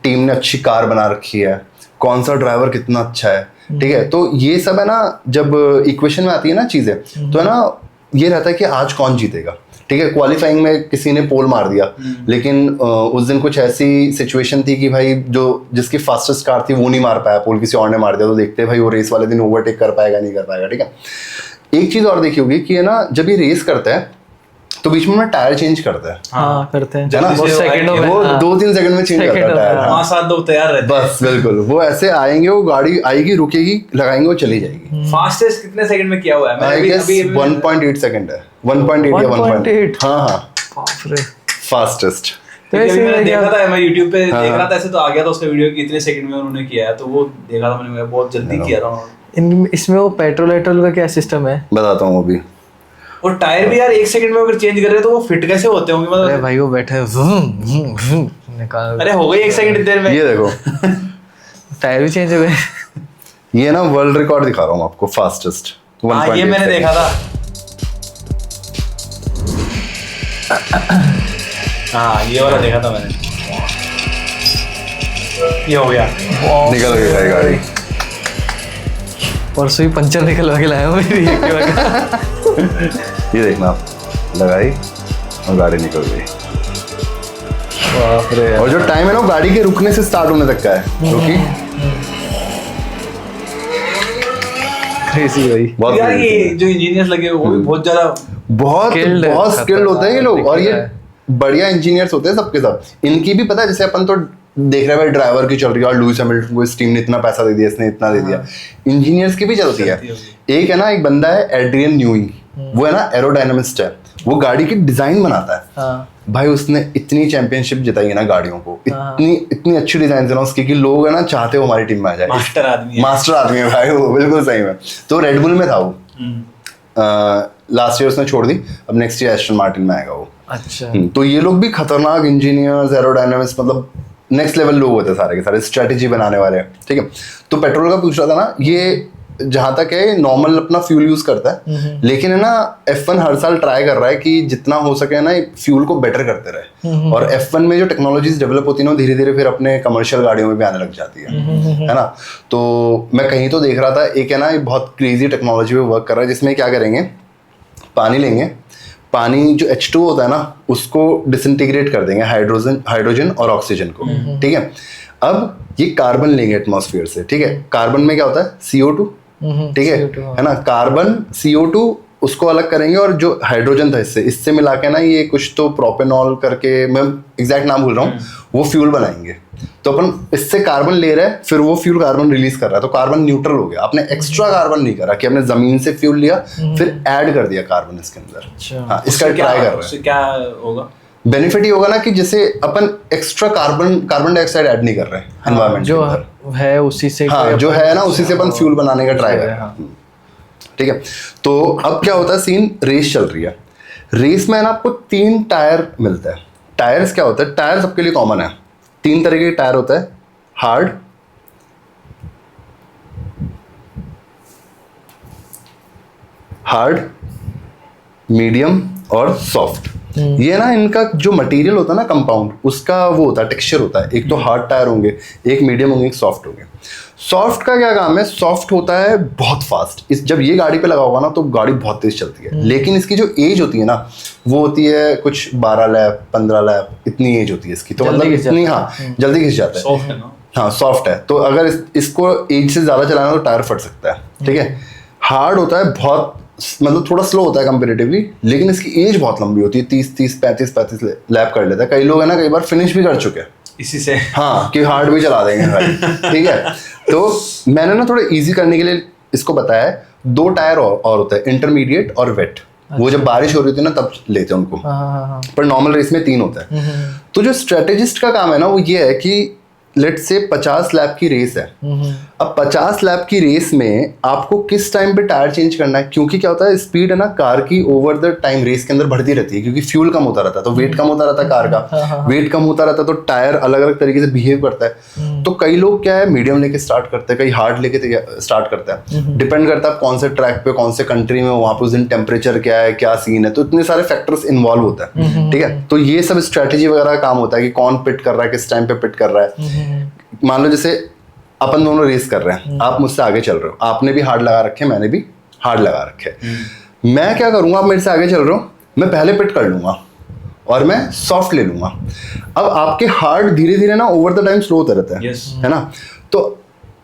टीम ने अच्छी कार बना रखी है, कौन सा ड्राइवर कितना अच्छा है, ठीक है। तो ये सब है ना, जब इक्वेशन में आती है ना चीजें, तो है ना ये रहता है कि आज कौन जीतेगा, ठीक है। क्वालिफाइंग में किसी ने पोल मार दिया, लेकिन उस दिन कुछ ऐसी सिचुएशन थी कि भाई जो जिसकी फास्टेस्ट कार थी वो नहीं मार पाया पोल, किसी और ने मार दिया, तो देखते हैं भाई वो रेस वाले दिन ओवरटेक कर पाएगा नहीं कर पाएगा, ठीक है। एक चीज और देखी होगी कि है ना, जब ये रेस करता है तो बीच में टायर चेंज करता है, हाँ करते हैं, है ना, सेकंडों में, वो 2-3 सेकंड में चेंज करता है टायर, 5-7 लोग तैयार रहते हैं, बस बिल्कुल। वो ऐसे आएंगे, वो गाड़ी आएगी, रुकेगी, लगाएंगे, वो चली जाएगी। फास्टेस्ट कितने सेकंड में किया हुआ है? आई गेस 1.8 सेकंड है, 1.8 या 1.8, हाँ बाप रे, फास्टेस्ट। तो ऐसे मैंने देखा था, मैं YouTube पे हाँ, देख रहा था ऐसे, तो आ गया था उसका वीडियो कि इतने सेकंड में उन्होंने किया है, तो वो देखा था मैंने, बहुत जल्दी किया था उन्होंने। इसमें वो पेट्रोल का क्या सिस्टम है, बताता हूँ अभी। और टायर भी यार 1 सेकंड में अगर चेंज कर रहे हैं तो वो फिट कैसे होते होंगे, अरे मतलब भाई वो बैठे निकाल, अरे हो गई 1 सेकंड देर में, ये देखो टायर भी चेंज हो गए। ये ना वर्ल्ड रिकॉर्ड दिखा रहा हूँ आपको, फास्टेस्ट। हाँ ये मैंने देखा था, हाँ ये वाला देखा था मैंने, ये हो गया, निकल गई भाई गाड़ी। परसों ही पंचर निकलवा के लाया हूँ मेरी एक्टिवा का। ये देखना, लगाई और गाड़ी निकल गई। बाप रे, और जो टाइम है ना, वो गाड़ी के रुकने से स्टार्ट होने तक का है, क्योंकि क्रेजी भाई। बहुत यार crazy ये है। जो इंजीनियर्स लगे वो भी बहुत ज्यादा बहुत स्किल्ड होते हैं ये लोग, और ये बढ़िया इंजीनियर्स होते हैं सबके सब। इनकी भी पता है, जैसे अपन तो देख रहे हैं ड्राइवर की चल रही है, और लुइस हैमिल्टन को इस टीम ने इतना पैसा दे दिया, इसने इतना दे दिया, इंजीनियर्स की भी चलती है। एक है ना, एक बंदा है एड्रियन न्यूइंग, वो है ना एरोडायनामिस्ट है, वो गाड़ी की डिजाइन बनाता है। हाँ। भाई उसने इतनी चैंपियनशिप जिताई है ना गाड़ियों को, इतनी अच्छी डिजाइन है ना उसकी, कि लोग है ना चाहते हो हमारी टीम में आ जाए। मास्टर आदमी है भाई वो, बिल्कुल सही में। तो रेड बुल में था वो, लास्ट ईयर उसने छोड़ दी, अब नेक्स्ट ईयर एस्टन मार्टिन में आएगा वो। अच्छा। तो ये लोग भी खतरनाक इंजीनियर्स, एरोडायनामिस्ट, मतलब नेक्स्ट लेवल लोग होते हैं सारे के सारे, स्ट्रेटेजी बनाने वाले हैं, ठीक है। तो पेट्रोल का पूछ रहा था ना, ये जहां तक है नॉर्मल अपना फ्यूल यूज करता है, लेकिन है ना F1 हर साल ट्राई कर रहा है कि जितना हो सके ना फ्यूल को बेटर करते रहे, और F1 में जो टेक्नोलॉजीज डेवलप होती है ना, धीरे धीरे फिर अपने कमर्शियल गाड़ियों में भी आने लग जाती है ना। तो मैं कहीं तो देख रहा था, एक है ना एक बहुत क्रेजी टेक्नोलॉजी पे वर्क कर रहा है, जिसमें क्या करेंगे, पानी लेंगे, पानी जो H2 होता है ना उसको डिसइंटीग्रेट कर देंगे हाइड्रोजन और ऑक्सीजन को, ठीक है। अब ये कार्बन लेंगे एटमॉस्फेयर से, ठीक है। कार्बन में क्या होता है, CO2, ठीक है ना। कार्बन CO2 उसको अलग करेंगे, और जो हाइड्रोजन था इससे मिला के ना, ये कुछ तो प्रोपेनॉल करके, मैं एग्जैक्ट नाम भूल रहा हूँ, वो फ्यूल बनाएंगे। तो अपन इससे कार्बन ले रहे हैं, फिर वो फ्यूल कार्बन रिलीज कर रहा है, तो कार्बन न्यूट्रल हो गया। आपने एक्स्ट्रा कार्बन नहीं करा कि आपने जमीन से फ्यूल लिया फिर ऐड कर दिया कार्बन इसके अंदर। हाँ, इसका ट्राई कर रहे हैं। क्या होगा बेनिफिट ये होगा ना कि जैसे अपन एक्स्ट्रा कार्बन डाइऑक्साइड ऐड नहीं कर रहे हैं एनवायरनमेंट जो है उसी से, हाँ जो है ना उसी से अपन फ्यूल बनाने का ट्राई कर रहे हैं, ठीक है। तो अब क्या होता है, सीन रेस चल रही है, रेस में ना आपको 3 टायर मिलता है। टायर्स क्या होता है? टायर सबके लिए कॉमन है। 3 तरह के टायर होता है, हार्ड, मीडियम और सॉफ्ट। ये ना इनका जो मटेरियल होता है ना, कंपाउंड, उसका वो होता है, टेक्सचर होता है। एक तो हार्ड टायर होंगे, एक मीडियम होंगे, एक सॉफ्ट होंगे। सॉफ्ट का क्या काम है? सॉफ्ट होता है बहुत फास्ट। जब ये गाड़ी पे लगा होगा ना तो गाड़ी बहुत तेज चलती है, लेकिन इसकी जो एज होती है ना वो होती है कुछ 12 लैप 15 लैप, इतनी एज होती है इसकी। तो मतलब इतनी, हाँ, जल्दी घिस जाता है। सॉफ्ट है ना? हाँ, सॉफ्ट है। तो अगर इसको एज से ज्यादा चलाना तो टायर फट सकता है, ठीक है। हार्ड होता है बहुत, मतलब थोड़ा स्लो होता है कंपेरेटिवली, लेकिन इसकी एज बहुत लंबी होती है, 30 35 लैप कर लेता है। कई लोग है ना, कई बार फिनिश भी कर चुके हैं इसी से। हाँ, कि हार्ड भी चला देंगे भाई, ठीक है। तो मैंने ना थोड़ा इजी करने के लिए इसको बताया है। 2 टायर और होता है, इंटरमीडिएट और वेट। वो जब बारिश हो रही थी ना तब लेते हैं उनको, पर नॉर्मल रेस में 3 होता है। तो जो स्ट्रेटेजिस्ट का काम है ना वो ये है कि लेट्स से 50 लैप की रेस है। अब 50 लैप की रेस में आपको किस टाइम पे टायर चेंज करना है, क्योंकि क्या होता है, स्पीड है ना कार की ओवर द टाइम रेस के अंदर बढ़ती रहती है, क्योंकि फ्यूल कम होता रहता है, तो वेट कम होता रहता है कार का। वेट कम होता रहता है तो टायर अलग अलग तरीके से बिहेव करता है। तो कई लोग क्या है, मीडियम लेके स्टार्ट करते हैं, कई हार्ड लेके स्टार्ट करता है। डिपेंड करता है कौन से ट्रैक पे, कौन से कंट्री में, वहां पे उस दिन टेम्परेचर क्या है, क्या सीन है, तो इतने सारे फैक्टर्स इन्वॉल्व होता है, ठीक है। तो ये सब स्ट्रेटेजी वगैरह का काम होता है कि कौन पिट कर रहा है, किस टाइम पे पिट कर रहा है। मान लो जैसे अपन दोनों रेस कर रहे हैं, आप मुझसे आगे चल रहे हो, आपने भी हार्ड लगा रखे, मैंने भी हार्ड लगा रखे। मैं क्या करूंगा, आप मेरे से आगे चल रहे हो, मैं पहले पिट कर लूंगा और मैं सॉफ्ट ले लूंगा। अब आपके हार्ड धीरे धीरे ना ओवर द टाइम स्लो होता रहता है, है ना। तो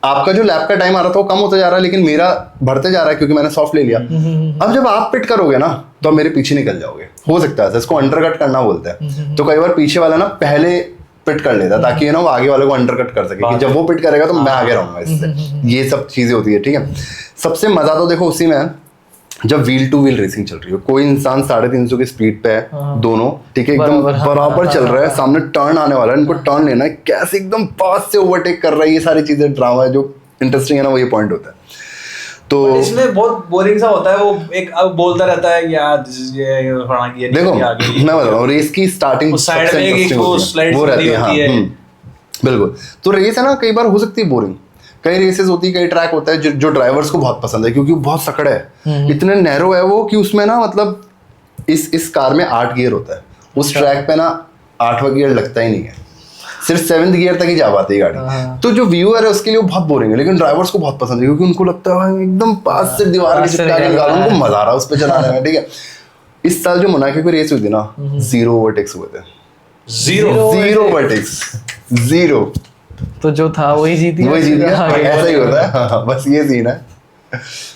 आपका जो लैप का टाइम आ रहा था वो कम होता जा रहा है, लेकिन मेरा बढ़ते जा रहा है क्योंकि मैंने सॉफ्ट ले लिया। अब जब आप पिट करोगे ना तो आप मेरे पीछे निकल जाओगे, हो सकता है, इसको अंडरकट करना बोलते हैं। तो कई बार पीछे वाला ना पहले पिट कर लेता ताकि ना वो आगे वाले को अंडरकट कर सके, कि जब वो पिट करेगा तो मैं आगे रहूंगा इससे। ये सब चीजें होती है, ठीक है। सबसे मजा तो देखो उसी में है जब व्हील टू व्हील रेसिंग चल रही हो, कोई इंसान 350 की स्पीड पे है, दोनों, ठीक है, एकदम बराबर चल रहा है, सामने टर्न आने वाला है, इनको टर्न लेना है, कैसे एकदम पास से ओवरटेक कर रहा है, ये सारी चीजें ड्रामा है। जो इंटरेस्टिंग है ना वो ये पॉइंट होता है। तो इसमें बहुत बोरिंग सा होता है, वो एक अब बोलता रहता है यार ये फलाना की, देखो मैं बता रहा हूँ, रेस की स्टार्टिंग साइड में एक वो रहती है, हाँ, बिल्कुल। तो रेस है ना कई बार हो सकती है बोरिंग, कई रेसेस होती है, कई ट्रैक होता है जो ड्राइवर्स को बहुत पसंद है, क्योंकि वो बहुत सकड़ है, इतने नैरो है वो कि उसमें ना मतलब इस कार में 8 गियर होता है, उस ट्रैक पे ना 8वां गियर लगता ही नहीं है, सिर्फ 7th गियर तक ही जा पाती है गाड़ी। तो जो व्यूअर है उसके लिए वो बहुत बोरिंग है, लेकिन ड्राइवर्स को बहुत पसंद है, क्योंकि उनको लगता है एकदम पास से दीवार के चिपका के निकालो, उनको मजा आ रहा है उस पर चलाने में, ठीक है। इस साल जो मोनाको की रेस हुई थी ना, 0 ओवरटेक्स हुए थे, 0 ओवरटेक्स, 0। तो जो था वही जीत गया, ऐसा ही होता है। हाँ, बस ये सीन है,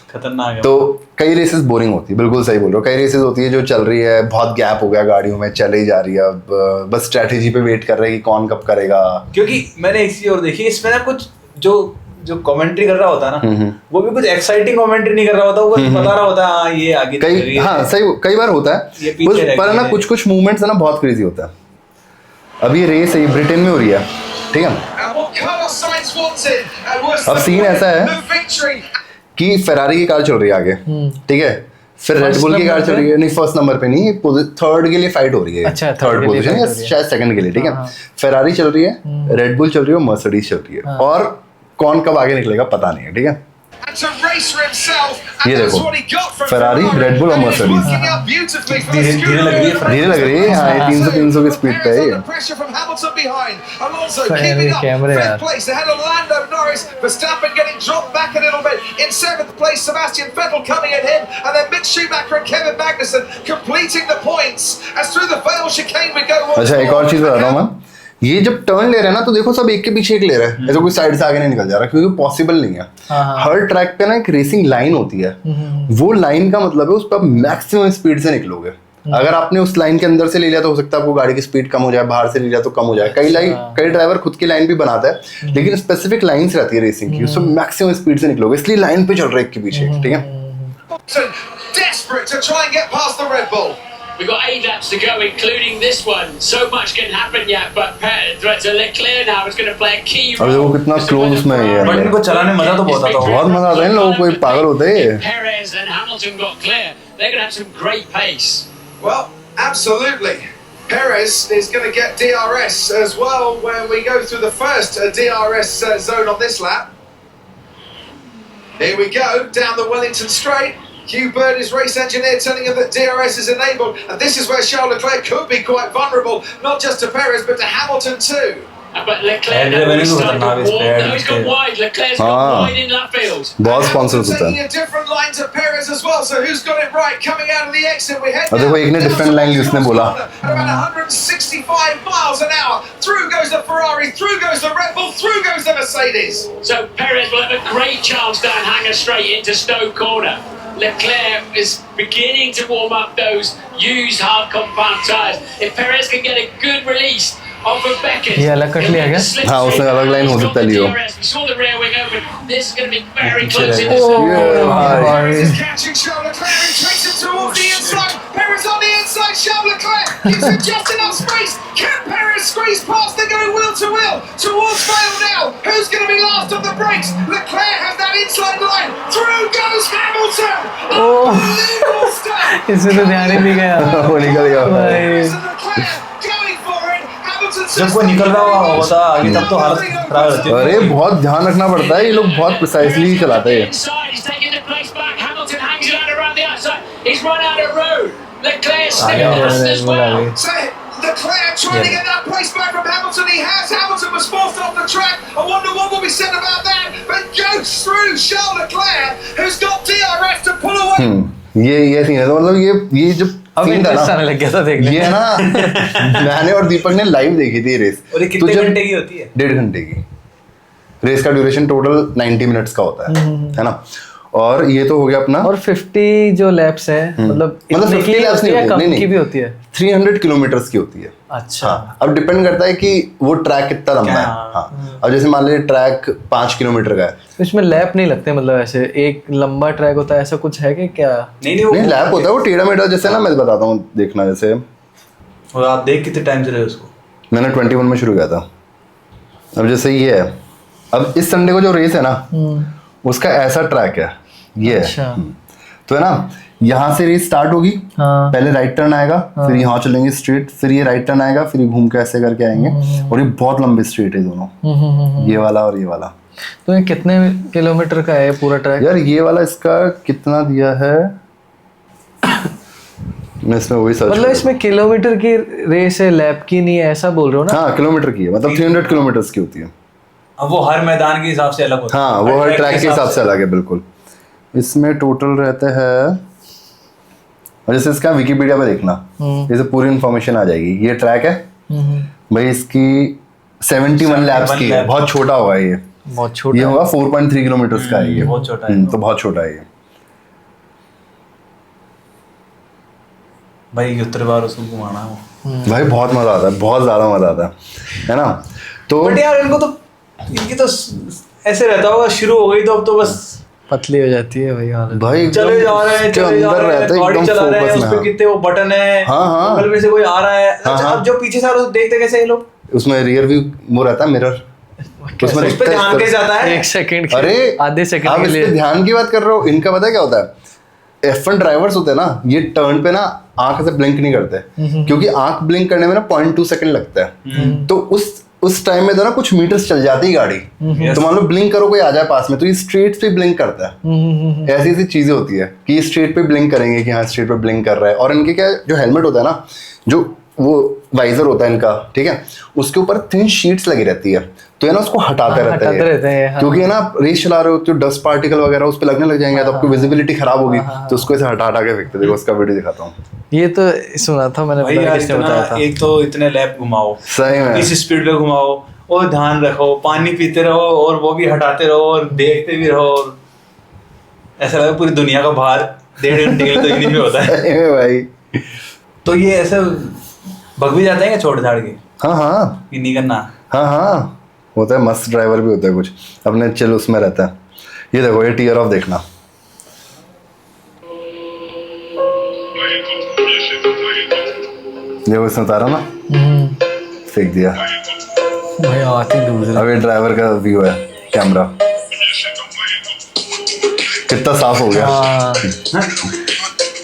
खतरनाक है। तो कई रेसेस बोरिंग होती है, बिल्कुल सही बोल रहे हो। कई रेसेस होती है जो चल रही है, बहुत गैप हो गया गाड़ियों में, चले ही जा रही है, अब बस स्ट्रेटेजी पे वेट कर रहे हैं कि कौन कब करेगा। क्योंकि मैंने एक चीज और देखी, इसमें ना कुछ जो कमेंट्री कर रहा होता है ना, वो भी कुछ एक्साइटिंग कमेंट्री नहीं कर रहा होता, वो बस बता रहा होता है हाँ ये आगे कई, हाँ सही, कई बार होता है, पर ना कुछ मूवमेंट्स है ना बहुत क्रेजी होता है। अब ये रेस है, ब्रिटेन में हो रही है, ठीक है। अब सीन ऐसा है कि फेरारी की कार चल रही है आगे, ठीक है, फिर रेडबुल की कार चल रही है, नहीं फर्स्ट नंबर पे नहीं, 3rd के लिए फाइट हो रही है, अच्छा, थर्ड पोजीशन या शायद 2nd के लिए, ठीक है। फेरारी चल रही है, रेडबुल चल रही है, मर्सिडीज चल रही है, और कौन कब आगे निकलेगा पता नहीं है, ठीक है। ये देखो फेरारी, रेडबुल और मर्सिडीज धीरे लग रही है, हाँ, 300 की स्पीड पे है। कैमरे यार, अच्छा एक और चीज बताता हूँ मैं, ये जब टर्न ले रहे हैं ना तो देखो सब एक के पीछे एक ले रहे हैं, ऐसा कोई साइड से आगे नहीं निकल जा रहा, क्योंकि पॉसिबल नहीं है। हर ट्रैक पे ना एक रेसिंग लाइन होती है, वो लाइन का मतलब है उस पर आप मैक्सिमम स्पीड से निकलोगे। अगर आपने उस लाइन के अंदर से ले लिया तो हो सकता है आपको गाड़ी की स्पीड कम हो जाए, बाहर से ले लिया तो कम हो जाए। कई ड्राइवर खुद की लाइन भी बनाता है, लेकिन स्पेसिफिक लाइन्स रहती है रेसिंग की, उसमें मैक्सिमम स्पीड से निकलोगे, इसलिए लाइन पे चल रहे एक के पीछे, ठीक है। We've got 8 laps to go, including this one. So much can happen yet, but Leclerc now is going to play a key role. अब देखो कितना क्लोज उसमें है, बट इनको चलाने मजा तो बहुत आता है, बहुत मजा आता है इन लोगों को, पागल होते हैं। Perez and Hamilton got clear. They're going to have some great pace. Well, absolutely. Perez is going to get DRS as well when we go through the first DRS zone on this lap. Here we go, down the Wellington Straight. Hugh Bird, his race engineer, telling him that DRS is enabled, and this is where Charles Leclerc could be quite vulnerable, not just to Perez, but to Hamilton too. But Leclerc, And revenue he's starting now to is walk. bad. No, he's gone wide. Leclerc's gone wide in lap field. बहुत sponsors होता Taking है. a different line to Perez as well, so who's got it right? Coming out of the exit, we head और देखो, एक ने down different line towards उसने बोला. corner at about 165 miles an hour. Through goes the Ferrari, through goes the Red Bull, through goes the Mercedes. So Perez will have a great chance down Hanger Straight into Stoke Corner. Leclerc is beginning to warm up those used hard compound tyres. If Perez can get a good release off of Beckett, ये अलग cut लिया क्या? हाँ, उसने अलग line हो सकता है लियो. We saw the rear wing open. This is going to be very close in Oh. the Yeah. Perez is catching Charles Leclerc and takes him towards the inside. Perez on the inside, Charles Leclerc gives him just enough space. Can Perez squeeze past? They're going wheel to wheel towards Vale now. Who's going to be last on the brakes? Leclerc has that inside line. Through goes Hamilton. Unbelievable stuff. इसमें तो ध्यान ही नहीं गया. वो निकल गया. भाई. Leclerc going for it. Hamilton जब कोई निकल रहा होता आगे तब तो हालत खराब रहती है. अरे बहुत ध्यान रखना पड़ता है, ये लोग बहुत प्रिसाइसली चलाते हैं. Inside, he's taking the place back. Hamilton hangs it out around the outside. He's run out of road. Leclerc's still fast as well. So Leclerc trying to get that place back from Hamilton. He has. Hamilton was forced off the track. I wonder what will be said about that. But goes through Charles Leclerc, who's got DRS to pull away. ये scene है, तो मतलब ये जब अब scene था interest आने ना, लग गया था देखने. ये ना मैंने और दीपक ने लाइव देखी थी रेस. और ये तो कितने जब घंटे की होती है? 1.5 घंटे की रेस का ड्यूरेशन टोटल 90 मिनट्स का होता है ना. और ये तो हो गया अपना. और 50 जो लैप्स है मतलब इतने 50 की laps होती नहीं है, होती, कम नहीं, की भी नहीं. होती है. 300 किलोमीटर की होती है. अच्छा. हाँ, अब डिपेंड करता है कि वो ट्रैक कितना लंबा है. क्या? हाँ, अब जैसे मान लीजिए ट्रैक 5 किलोमीटर का है. तो इसमें लैप नहीं लगते मतलब ऐसे एक लंबा ट्रैक होता है ऐसा कुछ है कि क्या? नहीं नहीं, लैप होता है वो टेढ़ा मेढ़ा, जैसे ना मैं बताता हूँ देखना. जैसे और आप देख कितने टाइम से रहे उसको? मैंने 21 में शुरू किया था. अब जैसे ये है, अब इस संडे को जो रेस है ना, उसका ऐसा ट्रैक है ये है. अच्छा. तो है ना, यहाँ से रेस स्टार्ट होगी. हाँ. पहले राइट टर्न आएगा, फिर यहाँ चलेंगे स्ट्रेट, फिर ये राइट टर्न आएगा, फिर ये घूम के ऐसे करके आएंगे. और ये बहुत लंबी स्ट्रेट है दोनों, ये वाला और ये वाला. तो ये कितने किलोमीटर का है पूरा ट्रैक? यार ये वाला इसका कितना दिया है, मैं इसमें वही सर्च मतलब इसमें किलोमीटर की रेस है, लैप की नहीं है, ऐसा बोल रहे हो ना? हाँ, किलोमीटर की है, मतलब 300 किलोमीटर की होती है. अब वो हर मैदान के हिसाब से अलग होता है. हाँ, वो हर ट्रैक के हिसाब से अलग है बिल्कुल. इसमें टोटल रहते हैं, और जैसे इसका विकिपीडिया पे देखना, जैसे पूरी इन्फॉर्मेशन आ जाएगी. ये ट्रैक है भाई, इसकी 71 लैप्स की है. बहुत छोटा होगा ये. बहुत छोटा. ये होगा 4.3 किलोमीटर का है ये. बहुत छोटा है. तो बहुत छोटा है ये. भाई उत्तर बार उसको घुमाना हो. भाई बहुत मजा आता है, बहुत ज्यादा मजा आता है ना. तो बट यार इनको तो इनकी तो ऐसे रहता होगा, शुरू हो गई तो अब तो बस पतली हो जाती है भाई हालत. भाई चले जा रहे हैं, इसके चले जा अंदर रहे हैं, रहते हैं गाड़ी एकदम चला रहे हैं, फोकस उस में. पे कितने वो बटन है. हाँ, हाँ. बगल में से कोई आ रहा है. हाँ, अच्छा, हाँ. अब जो पीछे से आ रहा है देखते कैसे ये लोग? उसमें रियर व्यू वो रहता है, मिरर. उसमें उस पे दिखता है ध्यान कैसे जाता है? एक सेकंड अरे आधे सेकंड आप के इस पे लिए. ध्यान की बात कर रहे हो, इनका पता है क्या होता है? F1 ड्राइवर्स होते हैं ना, ये टर्न पे ना आंख से ब्लिंक नहीं करते, क्योंकि आंख ब्लिंक करने में ना 0.2 सेकंड लगता है. तो उस टाइम में तो ना कुछ मीटर्स चल जाती है गाड़ी. तो मान लो ब्लिंक करो, कोई आ जाए पास में, तो ये स्ट्रेट पे ब्लिंक करता है. ऐसी ऐसी चीजें होती है कि ये स्ट्रेट पे ब्लिंक करेंगे कि हाँ स्ट्रेट पे ब्लिंक कर रहा है. और इनके क्या, जो हेलमेट होता है ना, जो वो वाइजर होता है इनका, ठीक है, उसके ऊपर थिन शीट्स लगी रहती है. तो है ना, उसको हटाते रहते हैं, हाँ. क्योंकि है ना रेस चला रहे हो तो डस्ट पार्टिकल वगैरह उस पे लगने लग जाएंगे, तो आपकी विजिबिलिटी खराब होगी. तो उसको ऐसे हटा हटा के फेंकते. देखो उसका वीडियो दिखाता हूँ. ये तो सुना था मैंने, भाई पता नहीं यार किसने इतना, बताया था. एक तो इतने लैप घुमाओ, सही में इस स्पीड पे घुमाओ, और ध्यान रखो, पानी पीते रहो, और वो भी हटाते रहो, और देखते भी रहो. और ऐसा लगा पूरी दुनिया का भार 1.5 घंटे के लिए तो इन्हीं पे होता है. सही में भाई. तो ये ऐसे भग भी जाते हैं क्या छोड़ छाड़ के? हाँ हाँ कि नहीं करना? हाँ हाँ, होता है. मस्त ड्राइवर भी होता है कुछ, अपने चिल उसमें रहता है. ये देखो, ये टीयर ऑफ देखना. ये उसने उतारा ना, फेंक दिया. भाई आती दूर से. अब ये ड्राइवर का व्यू है, कैमरा कितना साफ हो गया. हाँ.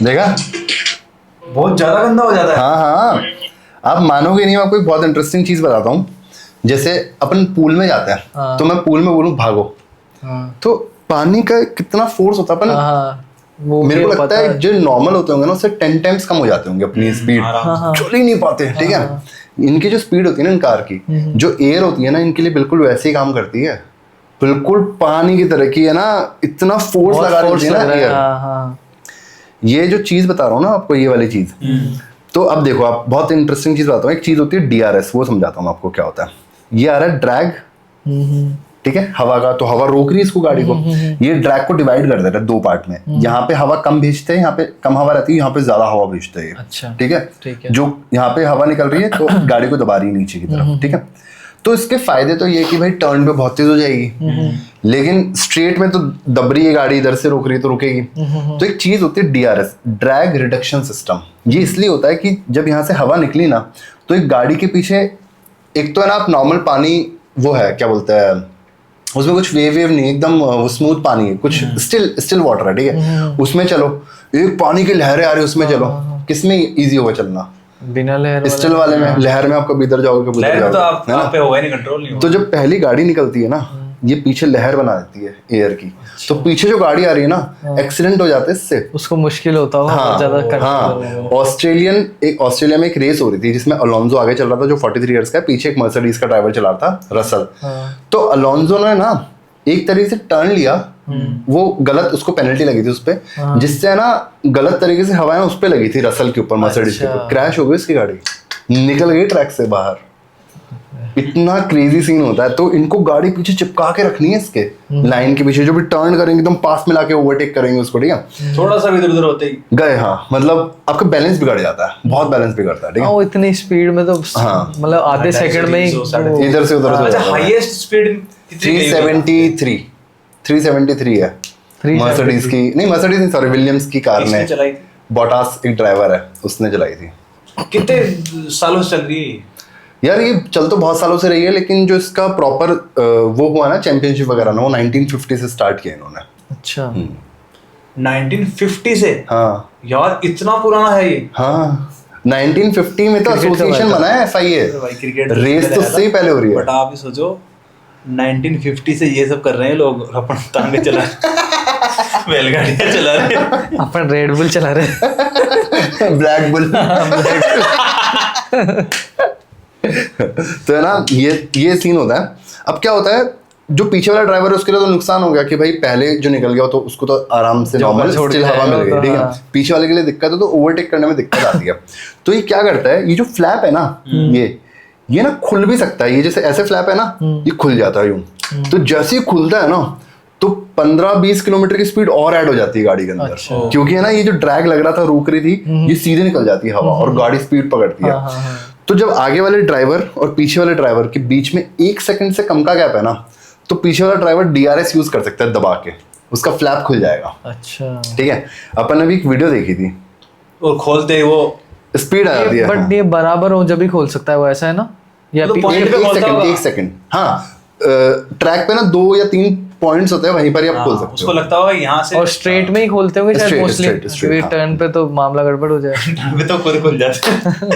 देखा बहुत ज्यादा गंदा हो जाता है। हाँ हाँ, आप मानोगे नहीं, मैं आपको एक बहुत इंटरेस्टिंग चीज बताता हूँ। जैसे अपन पूल में जाते हैं, हाँ। तो मैं पूल में बोलूँ भागो, हाँ तो पानी का कितना फोर्स होता है अपन, हाँ, वो मेरे को मुझे लगता पता है जो नॉर्मल होते होंगे ना उससे 10 टाइम्स कम हो जाते होंगे अपनी स्पीड, चल ही नहीं पाते, ठीक है। इनकी जो स्पीड होती है ना इन कार की, जो एयर होती है ना इनके लिए बिल्कुल वैसे ही काम करती है, बिल्कुल पानी की तरह की है ना, इतना फोर्स बहुत लगा फोर्स देती है लग ना रहा है। एयर। हाँ हाँ, ये जो चीज बता रहा हूँ ना आपको, ये वाली चीज, तो अब देखो आप, बहुत इंटरेस्टिंग चीज बताता हूँ। एक चीज होती है डीआरएस, वो समझाता हूँ आपको क्या होता है। ये आ रहा है ड्रैग, ठीक है, हवा का, तो हवा रोक रही है इसको गाड़ी को। ये ड्रैग को डिवाइड कर देता है दो पार्ट में, यहाँ पे हवा कम भेजते हैं, यहाँ पे कम हवा रहती है, यहाँ पे ज्यादा हवा भेजते हैं, अच्छा, ठीक है। ठीक है। जो यहाँ पे हवा निकल रही है तो गाड़ी को दबा रही है नीचे की तरफ, ठीक है। तो इसके फायदे तो ये कि भाई टर्न पे बहुत तेज हो जाएगी, लेकिन स्ट्रेट में तो दब रही है गाड़ी, इधर से रोक रही है तो रुकेगी। तो एक चीज होती है डीआरएस, ड्रैग रिडक्शन सिस्टम। ये इसलिए होता है कि जब यहाँ से हवा निकली ना, तो एक गाड़ी के पीछे, एक तो है ना, आप नॉर्मल पानी, वो है क्या बोलते हैं, उसमें कुछ वेव नहीं, एकदम वो स्मूथ पानी है, कुछ स्टिल वाटर है, ठीक है। उसमें चलो, एक पानी की लहरें आ रही है उसमें चलो, किसमें इजी होगा चलना? बिना लहर स्टिल वाले में। लहर में आप कभी इधर जाओगे, कभी लहर उधर में तो जाओगे, है आप ना। पे होगा ही नहीं, कंट्रोल नहीं तो होगा। जब पहली गाड़ी निकलती है ना, ये पीछे लहर बना देती है एयर की, तो पीछे जो गाड़ी आ रही है ना, एक्सीडेंट हो जाते हैं इससे। उसको मुश्किल होता होगा बहुत ज्यादा हाँ, ऑस्ट्रेलिया में एक रेस हो रही थी जिसमें अलोंजो आगे चल रहा था, जो 43 इयर्स का है, पीछे एक मर्सिडीज का ड्राइवर चला रहा था, रसल। तो अलोंजो ने ना एक तरीके से टर्न लिया, वो गलत, उसको पेनल्टी लगी थी उस पे, जिससे है ना गलत तरीके से हवा उस पे लगी थी, रसल के ऊपर, मर्सिडीज के ऊपर, क्रैश हो गई उसकी गाड़ी, निकल गई ट्रैक से बाहर। इतना क्रेजी सीन होता है। तो इनको गाड़ी पीछे चिपका के रखनी है इसके लाइन के पीछे, जो भी टर्न करेंगे एकदम पास में लाके ओवरटेक करेंगे उसको, ठीक है। थोड़ा सा भी इधर उधर होते ही गए, हाँ, मतलब आपका बैलेंस बिगड़ जाता है, बहुत बैलेंस बिगड़ता है, ठीक हाँ, है। वो इतनी स्पीड में तो हाँ। मतलब आधे सेकंड में ही वो- इधर से उधर से अच्छा, हाईएस्ट स्पीड कितनी गई होगी? 373 है 373 मर्सिडीज की, नहीं मर्सिडीज नहीं, सॉरी, विलियम्स की कार किसने ने, चलाई थी? बोटास एक ड्राइवर है, उसने चलाई थी। कितने सालों से चल रही है? यार ये चल तो बहुत सालों से रही है, लेकिन जो इसका प्रॉपर वो हुआ ना चैंपियनशिप वगैरह ना, वो 1950 से स्टार्ट किया इन्होंने। अच्छा 1950 से? हाँ यार इतना पुराना है ये? हाँ, 1950 में तो क्रिकेट का एसोसिएशन बात बना है FIA, भाई क्रिकेट रेस तो उससे ही पहले हो रही है। बट आप ही सोचो 1950 से ये सब कर रहे हैं लोग, अपन टांगे चला बैलगाड़ियां चला रहे हैं। अपन रेड बुल चला रहे ब्लैक बुल। तो है ना, ये सीन होता है। अब क्या होता है, जो पीछे वाला ड्राइवर है उसके लिए तो नुकसान हो गया कि भाई पहले जो निकल गया तो उसको तो आराम से नॉर्मल छोड़ स्टिल के हवा मिल आएगा गई, तो ठीक है। हाँ। पीछे वाले के लिए दिक्कत है, तो ओवरटेक करने में दिक्कत आती है। तो ये क्या करता है, ये जो फ्लैप है ना, ये ना खुल भी सकता है, ये जैसे ऐसे फ्लैप है ना, ये खुल जाता है यूं। तो जैसे ही खुलता है ना, तो 15-20 किलोमीटर की स्पीड और ऐड हो जाती है गाड़ी के अंदर, अच्छा। क्योंकि है ना ये जो ड्रैग लग रहा था, रुक रही थी, ये सीधे निकल जाती है हवा और गाड़ी स्पीड पकड़ती है। तो जब आगे वाले ड्राइवर और पीछे वाले ड्राइवर के बीच में 1 सेकंड से कम का गैप है ना, तो पीछे वाला ड्राइवर DRS यूज कर सकता है, दबा के उसका फ्लैप खुल जाएगा। अच्छा, ठीक है, अपन ने भी एक वीडियो देखी थी, और खोलते ही वो स्पीड आ जाती है। बट ये बराबर हो जब भी खोल सकता है वो, ऐसा है ना, या तो पी- point पे खोलता होगा। एक सेकंड, हाँ, ट्रैक पे ना 2 या 3 पॉइंट्स होते हैं, वहीं पर ही आप खोल सकते उसको हो। लगता होगा यहाँ से और स्ट्रेट में ही खोलते होंगे शायद Straight, मोस्टली, straight, हाँ। टर्न पे तो मामला गड़बड़ हो जाए। अभी तो खुद खुल जाते हैं।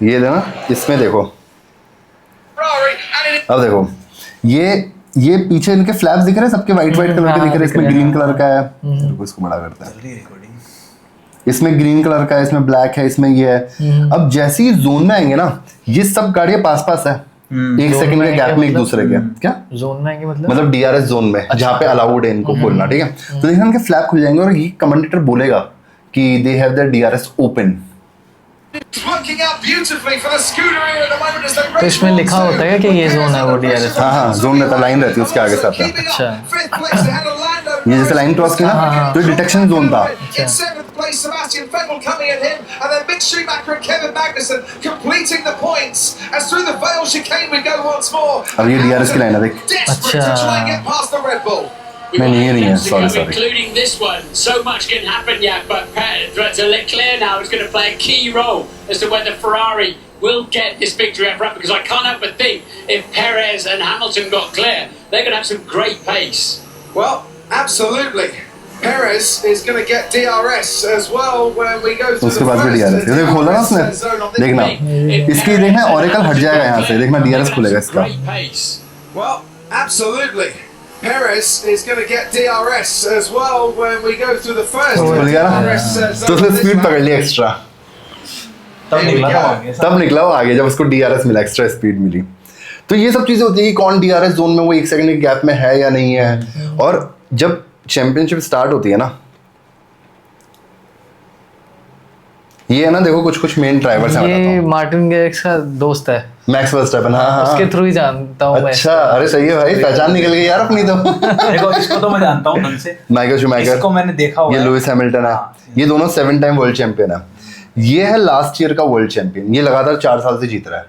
ये ना, इसमें देखो, Ferrari, and it अब देखो, ये पीछे इनके फ्लैप्स दिख रहे हैं, सबके वाइट कलर के हाँ, दिख रहे हैं, दिख इसमें रहे हैं, ग्रीन कलर का है, देखो इसको बड़ा करता है, इसमें ग्रीन कलर का है, इसमें ब्लैक है, इसमें ये है। अब जैसे ही जोन में आएंगे ना, ये सब गाड़ियां पास पास है, 1 जोन सेकंड में के आएंगे गैप में एक मतलब? दूसरे के, क्या जोन में आएंगे मतलब? मतलब DRS जोन में, जहाँ पे अलाउड है इनको खोलना, ठीक है। तो देखना इनके फ्लैप खुल जाएंगे और ये कमेंटेटर बोलेगा कि they have the DRS open. is working out beautifully for the scooter here at the moment as they तो race इसमें लिखा होता है कि ये जोन है वो DRS। हाँ हाँ, जोन रहता, लाइन रहती है उसके आगे से आता है। अच्छा। ये जैसे लाइन क्रॉस की ना, तो डिटेक्शन जोन था। In 7th place, Sebastian Vettel coming at him, and then Mick Schumacher and Kevin Magnussen completing the points as through the Vale chicane we go once more. अब ये DRS की line है, देख। Desperate to try and get past the Red Bull. नहीं, ये नहीं है, Laps to go, sorry. including this one. So much can happen yet, but Leclerc now is going to play a key role as to whether Ferrari will get this victory up front, because I can't help but think if Perez and Hamilton got clear, they're going to have some great pace. Well, absolutely. Perez is going to get DRS as well when we go through उसके the बाद भी first DRS ये देखो खोला ना उसने zone on this देखना इसकी देखना ऑरेकल हट जाएगा यहाँ से देखना DRS खुलेगा इसका Great pace. Well, absolutely. Perez is going to get DRS as well when we go through the first खुल गया ना DRS तो zone उसने on this स्पीड lap. पकड़ लिया एक्स्ट्रा तब Here we निकला था go. आगे। तब निकला वो आगे जब उसको DRS मिला एक्स्ट्रा स्पीड मिली तो ये सब चीजें होती है कि कौन DRS जोन में वो 1 सेकंड के गैप में है या नहीं है और जब चैंपियनशिप स्टार्ट होती है ना ये है ना देखो कुछ कुछ मेन ड्राइवर्स हैं ये बताता हूँ मार्टिन गैरिक्स का दोस्त है, मैक्स वर्स्टैपन हाँ उसके हाँ थ्रू ही जानता हूँ मैं। अच्छा अरे सही है भाई पहचान निकल गई यार अपनी तो देखो इसको तो मैं जानता हूँ ढंग से, माइकल शूमैकर इसको मैंने देखा हुआ ये है। लुइस हैमिल्टन है ये दोनों 7 टाइम वर्ल्ड चैंपियन है ये है लास्ट ईयर का वर्ल्ड चैंपियन ये लगातार 4 साल से जीत रहा है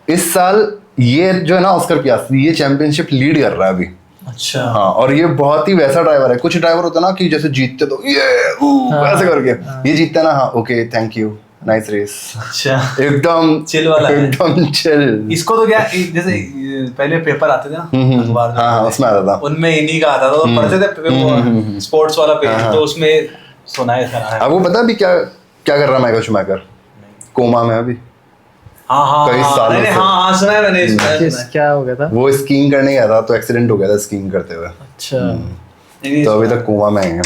इस साल ये जो है ना ऑस्कर पियास्ट्री ये चैंपियनशिप लीड कर रहा है अभी अच्छा हाँ और ये बहुत ही वैसा ड्राइवर है कुछ ड्राइवर होता है ना कि जैसे जीतते तो ये ऐसे करके ये जीतता है ना हाँ okay thank you nice race अच्छा एकदम Chill वाला है। एकदम चिल इसको तो क्या जैसे पहले पेपर आते थे ना अखबार में, हाँ उसमें आता था उनमें इन्हीं का आता था तो पढ़ते थे स्पोर्ट्स वाला पेज हाँ, तो उसमें सुना है सर आपको पता है अभी क्या क्या कर रहा है माइकल शूमैकर कोमा में अभी हाँ हाँ कई हाँ, सालों नहीं, से। हाँ हाँ सुना है मैंने सुना है, सुना है। क्या हो गया था? वो स्कीइंग करने गया था तो एक्सीडेंट हो गया था स्कीइंग करते हुए अच्छा नहीं, तो अभी तक कोमा में है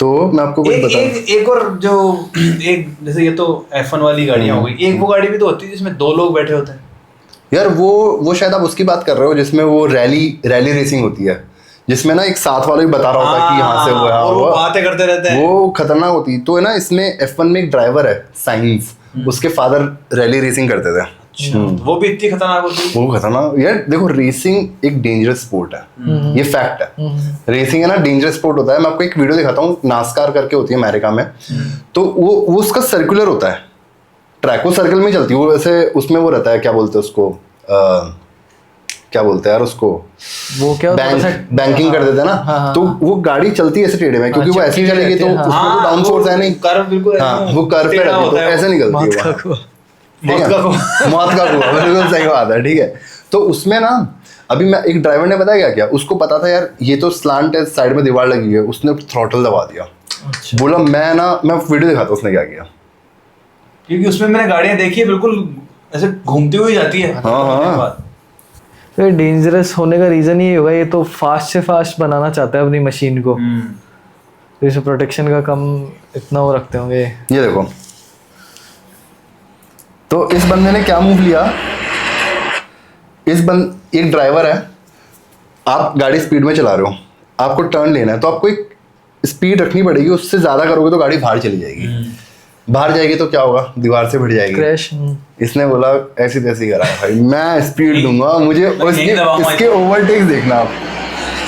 तो मैं आपको कुछ एक बता एक और जो एक जैसे ये तो F1 वाली गाड़ियां हो गई, एक वो गाड़ी भी तो होती है जिसमें 2 लोग बैठे होते हैं। यार वो शायद आप उसकी बात कर रहे हो जिसमें वो रैली रेसिंग होती है जिसमें ना एक साथ वाला भी बता रहा होता है कि यहाँ से वो है और वो बातें करते रहते हैं। वो खतरनाक होती है तो है ना इसमें F1 में एक ड्राइवर है साइंस उसके फादर रैली रेसिंग करते थे वो भी इतनी खतरनाक होती है। वो खतरनाक यार देखो रेसिंग एक डेंजरस स्पोर्ट है ये फैक्ट है रेसिंग है ना डेंजरस स्पोर्ट होता है मैं आपको एक वीडियो दिखाता हूँ नास्कार करके होती है अमेरिका में तो वो उसका सर्कुलर होता है ट्रैक वो सर्कल में चलती है वो वैसे उसमें वो रहता है क्या बोलते हैं उसको क्या बोलते हैं यार उसको वो क्या बैंकिंग कर देते हैं ना तो वो गाड़ी चलती है ऐसे टेढ़े में क्योंकि वो ऐसे ही चलेगी तो उसमें तो डाउन फोर्स है नहीं कर्व बिल्कुल हाँ वो कर्व पे रहती है तो ऐसे निकलती है वो ठीक है मौत का कुआं बिल्कुल सही बात है ठीक है तो उसमें ना अभी मैं एक ड्राइवर ने बताया क्या उसको पता था यार ये तो स्लांट है साइड में दीवार लगी हुई है उसने थ्रॉटल दबा दिया बोला मैं वीडियो दिखाता हूँ उसने क्या किया क्योंकि उसमें मैंने गाड़ियां देखी है बिल्कुल ऐसे घूमती हुई जाती है। हाँ। तो डेंजरस होने का रीजन ये होगा ये तो फास्ट से फास्ट बनाना चाहता है अपनी मशीन को तो इसे प्रोटेक्शन का कम इतना वो रखते होंगे। ये देखो तो इस बंदे ने क्या मूव लिया एक ड्राइवर है आप गाड़ी स्पीड में चला रहे हो आपको टर्न लेना है तो आपको एक स्पीड रखनी पड़ेगी उससे ज्यादा करोगे तो गाड़ी बाहर चली जाएगी बाहर जाएगी तो क्या होगा दीवार से भिड़ जाएगी क्रैश। इसने बोला ऐसी तैसी करा भाई मैं स्पीड दूंगा मुझे और इसके ओवरटेक्स देखना आप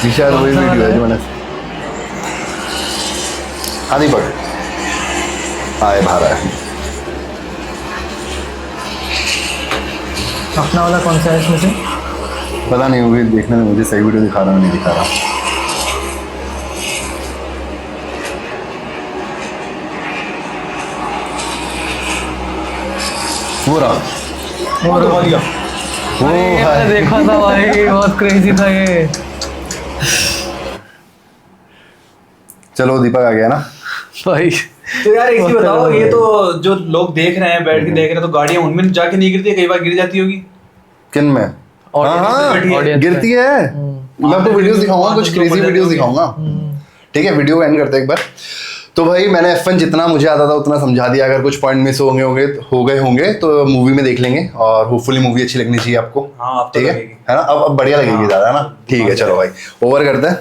ये शायद वही वीडियो है जो मैंने आधी पकड़ आए बाहर आए अपना वाला कौन सा है इसमें से? पता नहीं होगी देखने में मुझे सही वीडियो दिखा रहा नहीं दिखा रहा वो रहा वो मैंने है देखा था भाई बहुत क्रेजी था ये। चलो दीपक आ गया ना भाई तो यार एक ही बताओ ये तो जो लोग देख रहे हैं बैठ के देख रहे हैं तो गाड़ियां उनमें जाके नहीं गिरती है कई बार गिर जाती होगी। किन में audience गिरती है मैं आपको वीडियोस दिखाऊंगा कुछ क्रेजी वीडियोस दिखाऊंगा ठीक है वीडियो एंड करते हैं एक बार तो भाई मैंने F1 जितना मुझे आता था उतना समझा दिया अगर कुछ पॉइंट मिस हो गए होंगे तो मूवी में देख लेंगे और होपफुली मूवी अच्छी लगनी चाहिए आपको हाँ, अब तो ठीक है लगेगी। है ना अब बढ़िया लगेगी ज्यादा है ना ठीक है चलो भाई ओवर करते हैं